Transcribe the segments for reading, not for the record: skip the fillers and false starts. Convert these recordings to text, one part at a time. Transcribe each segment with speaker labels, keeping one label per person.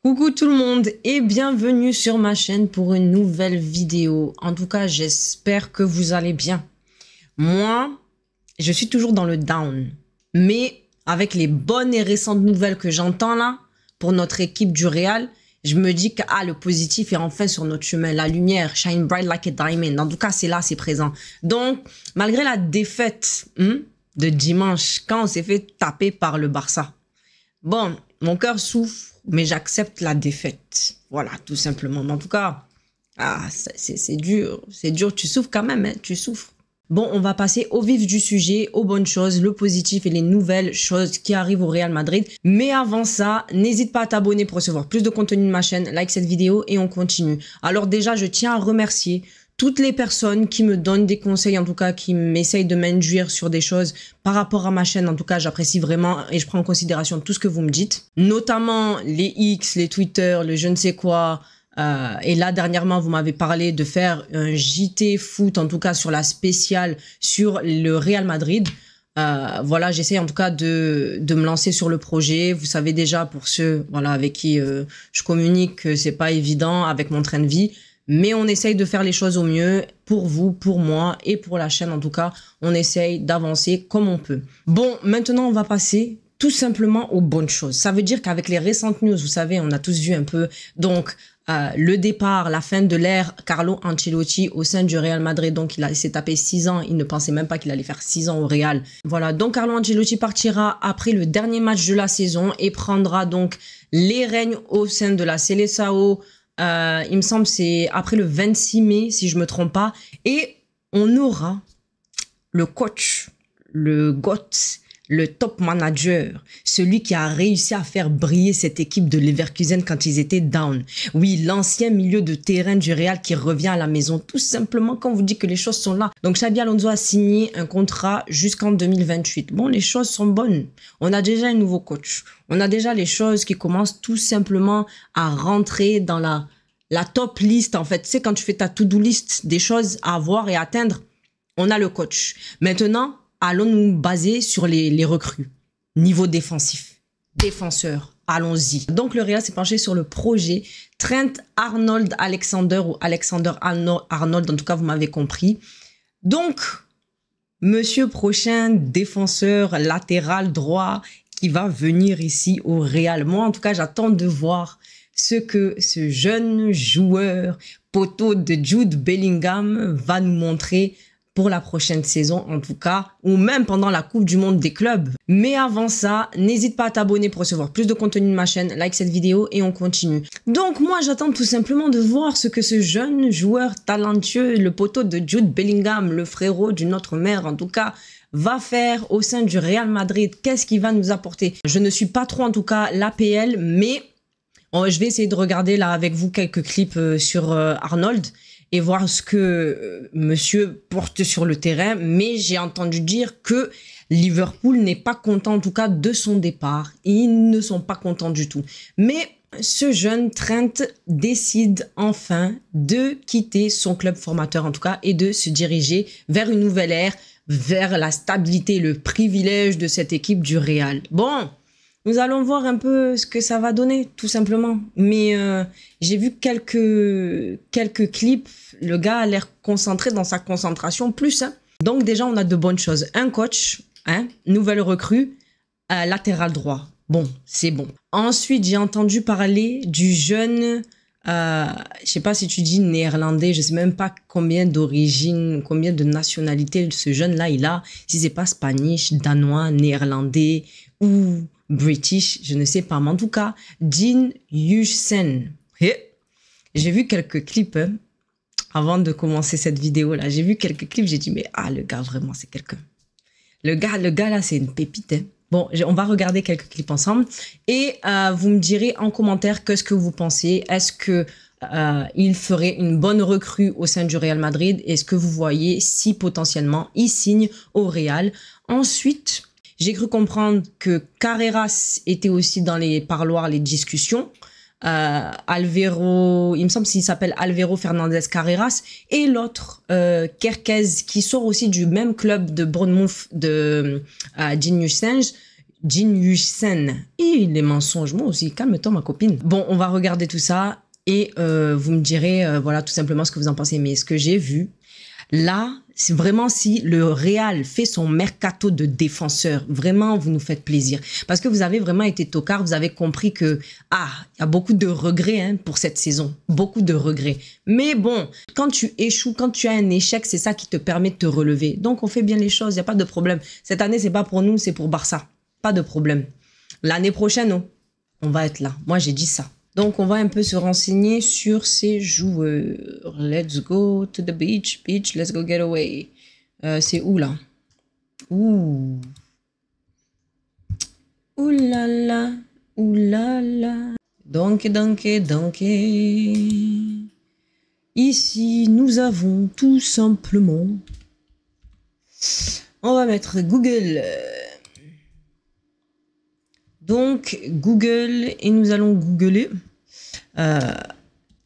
Speaker 1: Coucou tout le monde et bienvenue sur ma chaîne pour une nouvelle vidéo. En tout cas, j'espère que vous allez bien. Moi, je suis toujours dans le down. Mais avec les bonnes et récentes nouvelles que j'entends là, pour notre équipe du Real, je me dis que le positif est enfin sur notre chemin. La lumière, shine bright like a diamond. En tout cas, c'est là, c'est présent. Donc, malgré la défaite de dimanche, quand on s'est fait taper par le Barça, bon, mon cœur souffre, mais j'accepte la défaite. Voilà, tout simplement. Mais en tout cas, c'est dur. C'est dur. Tu souffres quand même, hein, tu souffres. Bon, on va passer au vif du sujet, aux bonnes choses, le positif et les nouvelles choses qui arrivent au Real Madrid. Mais avant ça, n'hésite pas à t'abonner pour recevoir plus de contenu de ma chaîne. Like cette vidéo et on continue. Alors déjà, je tiens à remercier toutes les personnes qui me donnent des conseils, en tout cas, qui m'essayent de m'induire sur des choses par rapport à ma chaîne. En tout cas, j'apprécie vraiment et je prends en considération tout ce que vous me dites. Notamment les X, les Twitter, le je ne sais quoi. Et là, dernièrement, vous m'avez parlé de faire un JT foot, en tout cas sur la spéciale sur le Real Madrid. Voilà, j'essaie en tout cas de me lancer sur le projet. Vous savez déjà, pour ceux avec qui je communique, que c'est pas évident avec mon train de vie. Mais on essaye de faire les choses au mieux pour vous, pour moi et pour la chaîne. En tout cas, on essaye d'avancer comme on peut. Bon, maintenant, on va passer tout simplement aux bonnes choses. Ça veut dire qu'avec les récentes news, vous savez, on a tous vu un peu. Donc, le départ, la fin de l'ère Carlo Ancelotti au sein du Real Madrid. Donc, il s'est tapé 6 ans. Il ne pensait même pas qu'il allait faire 6 ans au Real. Voilà, donc Carlo Ancelotti partira après le dernier match de la saison et prendra donc les rênes au sein de la Seleção. Il me semble c'est après le 26 mai, si je me trompe pas. Et on aura le coach, le GOAT, le top manager, celui qui a réussi à faire briller cette équipe de Leverkusen quand ils étaient down. Oui, l'ancien milieu de terrain du Real qui revient à la maison, tout simplement quand on vous dit que les choses sont là. Donc Xabi Alonso a signé un contrat jusqu'en 2028. Bon, les choses sont bonnes. On a déjà un nouveau coach. On a déjà les choses qui commencent tout simplement à rentrer dans la top list. En fait, c'est quand tu fais ta to-do list des choses à avoir et à atteindre, on a le coach. Maintenant, allons nous baser sur les recrues. Niveau défensif, défenseur, allons-y. Donc, le Real s'est penché sur le projet Trent Arnold-Alexander ou Alexander-Arnold, en tout cas, vous m'avez compris. Donc, monsieur prochain défenseur latéral droit qui va venir ici au Real. Moi, en tout cas, j'attends de voir ce que ce jeune joueur poteau de Jude Bellingham va nous montrer pour la prochaine saison, en tout cas, ou même pendant la Coupe du Monde des clubs. Mais avant ça, n'hésite pas à t'abonner pour recevoir plus de contenu de ma chaîne, like cette vidéo et on continue. Donc moi, j'attends tout simplement de voir ce que ce jeune joueur talentueux, le poteau de Jude Bellingham, le frérot d'une autre mère en tout cas, va faire au sein du Real Madrid. Qu'est-ce qu'il va nous apporter? Je ne suis pas trop en tout cas l'APL, mais je vais essayer de regarder là avec vous quelques clips sur Arnold et voir ce que monsieur porte sur le terrain. Mais j'ai entendu dire que Liverpool n'est pas content en tout cas de son départ. Ils ne sont pas contents du tout. Mais ce jeune Trent décide enfin de quitter son club formateur en tout cas et de se diriger vers une nouvelle ère, vers la stabilité et le privilège de cette équipe du Real. Bon, nous allons voir un peu ce que ça va donner, tout simplement. Mais j'ai vu quelques clips. Le gars a l'air concentré dans sa concentration plus. Hein. Donc déjà, on a de bonnes choses. Un coach, nouvelle recrue, latéral droit. Bon, c'est bon. Ensuite, j'ai entendu parler du jeune, je sais pas si tu dis néerlandais, je sais même pas combien d'origine, combien de nationalité ce jeune-là il a. Si c'est pas spanish, danois, néerlandais ou British, je ne sais pas, mais en tout cas, Dean Huijsen. J'ai vu quelques clips avant de commencer cette vidéo-là. J'ai vu quelques clips, j'ai dit, mais le gars, vraiment, c'est quelqu'un. Le gars, là, c'est une pépite. Hein. Bon, on va regarder quelques clips ensemble et vous me direz en commentaire qu'est-ce que vous pensez. Est-ce que il ferait une bonne recrue au sein du Real Madrid? Est-ce que vous voyez si potentiellement il signe au Real? Ensuite, j'ai cru comprendre que Carreras était aussi dans les parloirs, les discussions. Alvaro, il me semble qu'il s'appelle Alvaro Fernandez Carreras. Et l'autre, Kerkez, qui sort aussi du même club de Bournemouth de Dean Huijsen. Jin Yusen. Et les mensonges, moi aussi, calme-toi ma copine. Bon, on va regarder tout ça et vous me direz, voilà, tout simplement ce que vous en pensez. Mais ce que j'ai vu, là, c'est vraiment si le Real fait son mercato de défenseur, vraiment, vous nous faites plaisir. Parce que vous avez vraiment été tocard, vous avez compris que, il y a beaucoup de regrets hein, pour cette saison. Beaucoup de regrets. Mais bon, quand tu échoues, quand tu as un échec, c'est ça qui te permet de te relever. Donc, on fait bien les choses, il n'y a pas de problème. Cette année, c'est pas pour nous, c'est pour Barça. Pas de problème. L'année prochaine, on va être là. Moi, j'ai dit ça. Donc, on va un peu se renseigner sur ces joueurs. Let's go to the beach. Beach, let's go get away. C'est où, là? Ouh. Ouh là là. Ouh là là. Donc. Ici, nous avons tout simplement... On va mettre Google... Donc, Google, et nous allons googler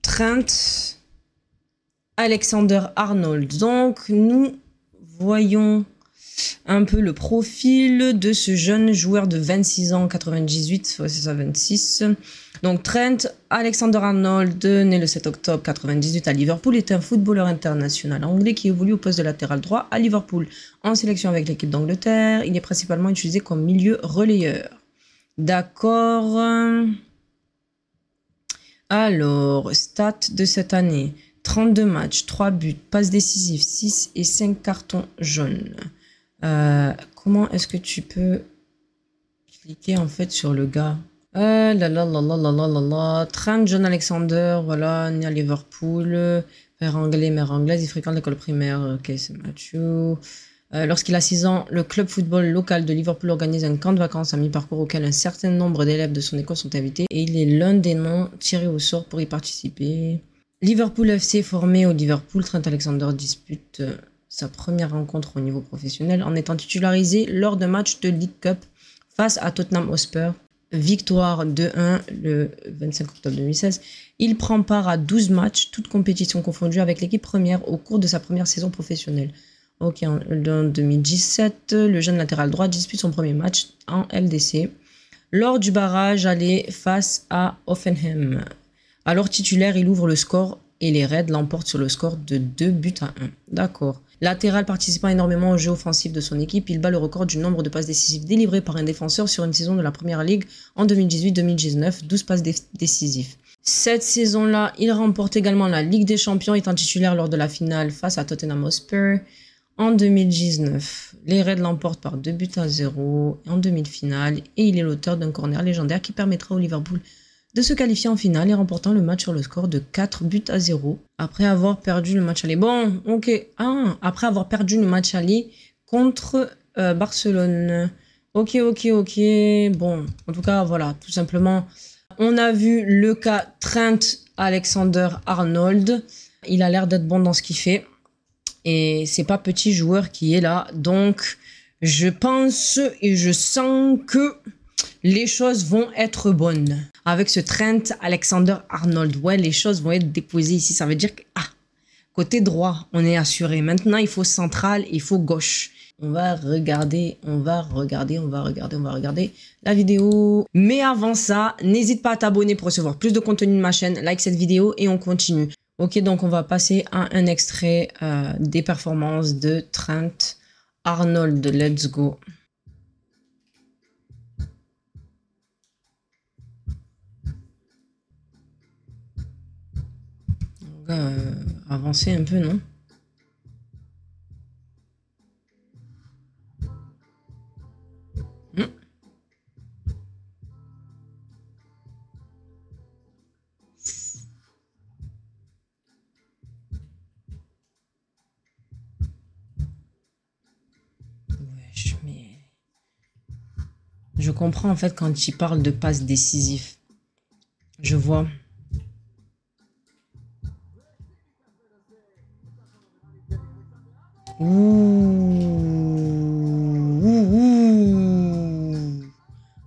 Speaker 1: Trent Alexander-Arnold. Donc, nous voyons un peu le profil de ce jeune joueur de 26 ans, 98, ouais, c'est ça, 26. Donc, Trent Alexander-Arnold, né le 7 octobre 98 à Liverpool, est un footballeur international anglais qui évolue au poste de latéral droit à Liverpool. En sélection avec l'équipe d'Angleterre, il est principalement utilisé comme milieu relayeur. D'accord. Alors, stats de cette année. 32 matchs, 3 buts, passes décisives, 6 et 5 cartons jaunes. Comment est-ce que tu peux cliquer en fait sur le gars? Trent John Alexander, voilà, né à Liverpool, père anglais, mère anglaise, il fréquente l'école primaire, ok, c'est Mathieu. Lorsqu'il a 6 ans, le club football local de Liverpool organise un camp de vacances à mi-parcours auquel un certain nombre d'élèves de son école sont invités et il est l'un des noms tirés au sort pour y participer. Liverpool FC formé au Liverpool, Trent Alexander dispute sa première rencontre au niveau professionnel en étant titularisé lors d'un match de League Cup face à Tottenham Hotspur. Victoire 2-1 le 25 octobre 2016. Il prend part à 12 matchs, toutes compétitions confondues avec l'équipe première au cours de sa première saison professionnelle. Ok, en 2017, le jeune latéral droit dispute son premier match en LDC lors du barrage aller face à Hoffenheim. Alors titulaire, il ouvre le score et les Reds l'emportent sur le score de 2-1. D'accord. Latéral participant énormément au jeu offensif de son équipe, il bat le record du nombre de passes décisives délivrées par un défenseur sur une saison de la Première Ligue en 2018-2019, 12 passes décisives. Cette saison-là, il remporte également la Ligue des Champions étant titulaire lors de la finale face à Tottenham Hotspur. En 2019, les Reds l'emportent par 2-0 en demi-finale et il est l'auteur d'un corner légendaire qui permettra au Liverpool de se qualifier en finale et remportant le match sur le score de 4-0 après avoir perdu le match aller. Bon, ok. Après avoir perdu le match aller contre Barcelone. Ok. Bon, en tout cas, voilà, tout simplement. On a vu le cas Trent Alexander-Arnold. Il a l'air d'être bon dans ce qu'il fait. Et c'est pas petit joueur qui est là. Donc, je pense et je sens que les choses vont être bonnes. Avec ce Trent Alexander-Arnold, ouais, les choses vont être déposées ici. Ça veut dire que, côté droit, on est assuré. Maintenant, il faut central, il faut gauche. On va regarder la vidéo. Mais avant ça, n'hésite pas à t'abonner pour recevoir plus de contenu de ma chaîne. Like cette vidéo et on continue. Ok, donc on va passer à un extrait des performances de Trent Arnold. Let's go. On va avancer un peu, non? Je comprends en fait quand il parle de passes décisives. Je vois.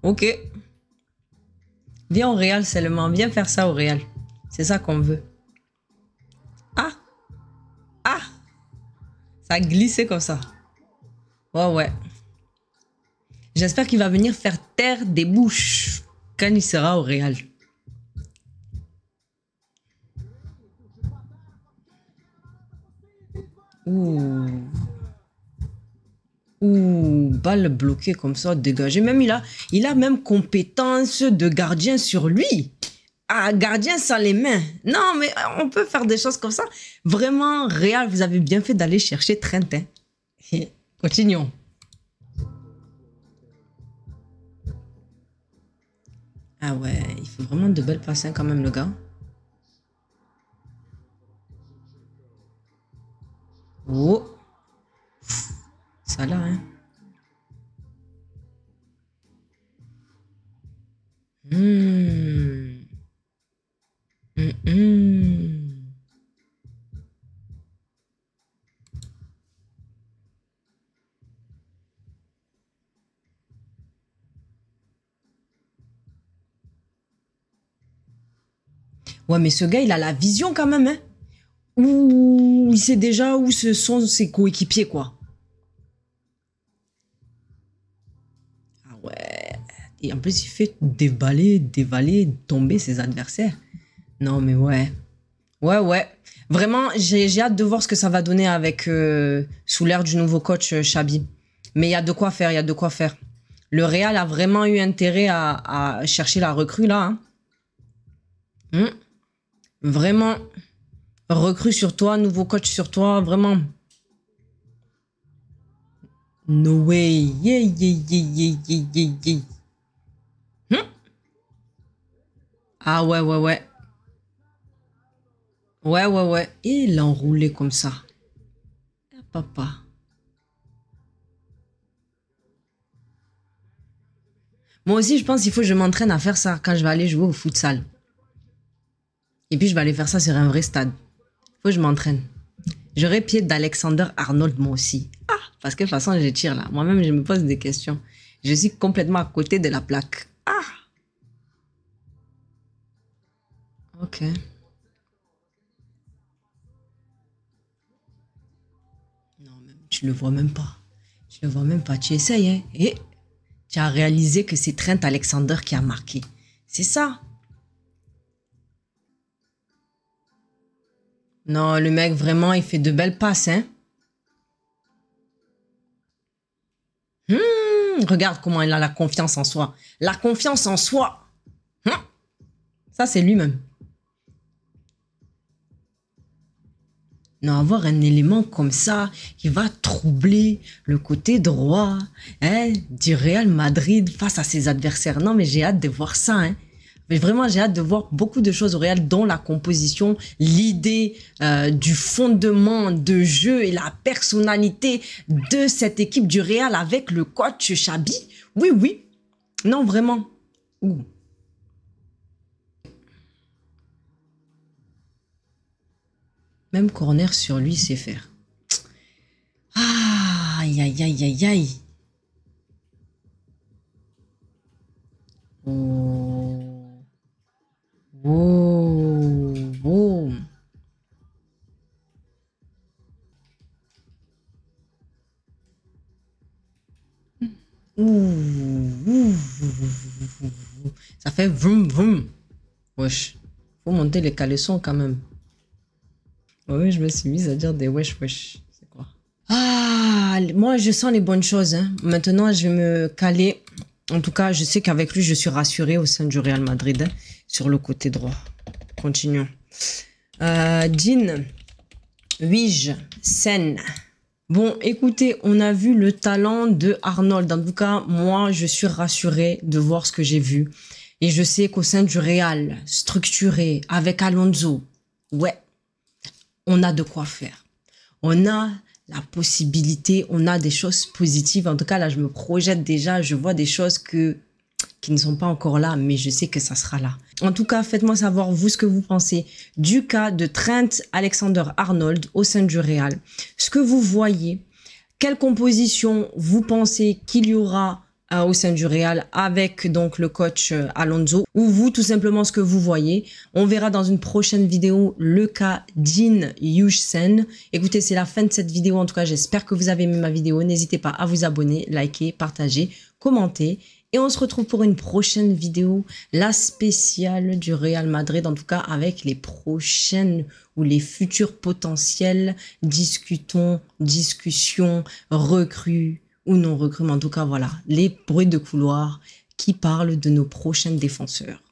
Speaker 1: Ok. Viens au Real seulement. Viens faire ça au Real. C'est ça qu'on veut. Ça a glissé comme ça. Ouais. J'espère qu'il va venir faire taire des bouches quand il sera au Real. Ouh. Ouh, balle bloquée comme ça, dégagée. Même il a même compétence de gardien sur lui. Ah, gardien sans les mains. Non, mais on peut faire des choses comme ça. Vraiment, Real, vous avez bien fait d'aller chercher Trent. Hein. Continuons. Ah ouais, il fait vraiment de belles passes hein, quand même, le gars. Oh. Ça là, hein. Ouais, mais ce gars, il a la vision quand même, hein. Ouh, il sait déjà où ce sont ses coéquipiers, quoi. Ah ouais. Et en plus, il fait dévaler, tomber ses adversaires. Non, mais ouais. Ouais. Vraiment, j'ai hâte de voir ce que ça va donner avec sous l'ère du nouveau coach Xabi. Mais il y a de quoi faire, Le Real a vraiment eu intérêt à chercher la recrue, là. Hein. Vraiment, recrue sur toi, nouveau coach sur toi, vraiment. No way. Yeah. Ah ouais. Ouais. Et il l'a enroulé comme ça. Ah, papa. Moi aussi, je pense qu'il faut que je m'entraîne à faire ça quand je vais aller jouer au futsal. Et puis, je vais aller faire ça sur un vrai stade. Il faut que je m'entraîne. J'aurais pied d'Alexander Arnold, moi aussi. Ah, parce que de toute façon, je tire là. Moi-même, je me pose des questions. Je suis complètement à côté de la plaque. Ah. Ok. Non, même, tu le vois même pas. Tu essayes, hein. Et tu as réalisé que c'est Trent Alexander qui a marqué. C'est ça. Non, le mec, vraiment, il fait de belles passes, hein. Regarde comment il a la confiance en soi. La confiance en soi. Ça, c'est lui-même. Non, avoir un élément comme ça qui va troubler le côté droit du Real Madrid face à ses adversaires. Non, mais j'ai hâte de voir ça. Hein. Mais vraiment, j'ai hâte de voir beaucoup de choses au Real, dont la composition, l'idée du fondement de jeu et la personnalité de cette équipe du Real avec le coach Xabi. Oui. Non, vraiment. Ouh. Même corner sur lui, c'est faire. Ah, aïe. Oh. Ça fait vroom. Wesh. Faut monter les caleçons quand même. Oui, je me suis mise à dire des wesh. C'est quoi? Ah, moi, je sens les bonnes choses. Hein. Maintenant, je vais me caler. En tout cas, je sais qu'avec lui, je suis rassurée au sein du Real Madrid. Hein, sur le côté droit. Continuons. Jean. Wige. Sen. Bon, écoutez, on a vu le talent de Arnold. En tout cas, moi, je suis rassurée de voir ce que j'ai vu. Et je sais qu'au sein du Real, structuré, avec Alonso, ouais, on a de quoi faire. On a la possibilité, on a des choses positives. En tout cas, là, je me projette déjà, je vois des choses qui ne sont pas encore là, mais je sais que ça sera là. En tout cas, faites-moi savoir, vous, ce que vous pensez du cas de Trent Alexander-Arnold au sein du Real. Ce que vous voyez, quelle composition vous pensez qu'il y aura au sein du Real avec donc le coach Alonso, ou vous tout simplement ce que vous voyez. On verra dans une prochaine vidéo le cas Dean Huijsen. Écoutez, c'est la fin de cette vidéo. En tout cas, j'espère que vous avez aimé ma vidéo. N'hésitez pas à vous abonner, liker, partager, commenter. Et on se retrouve pour une prochaine vidéo, la spéciale du Real Madrid, en tout cas avec les prochaines ou les futurs potentiels discussions, recrues ou non recrues. Mais en tout cas, voilà, les bruits de couloir qui parlent de nos prochains défenseurs.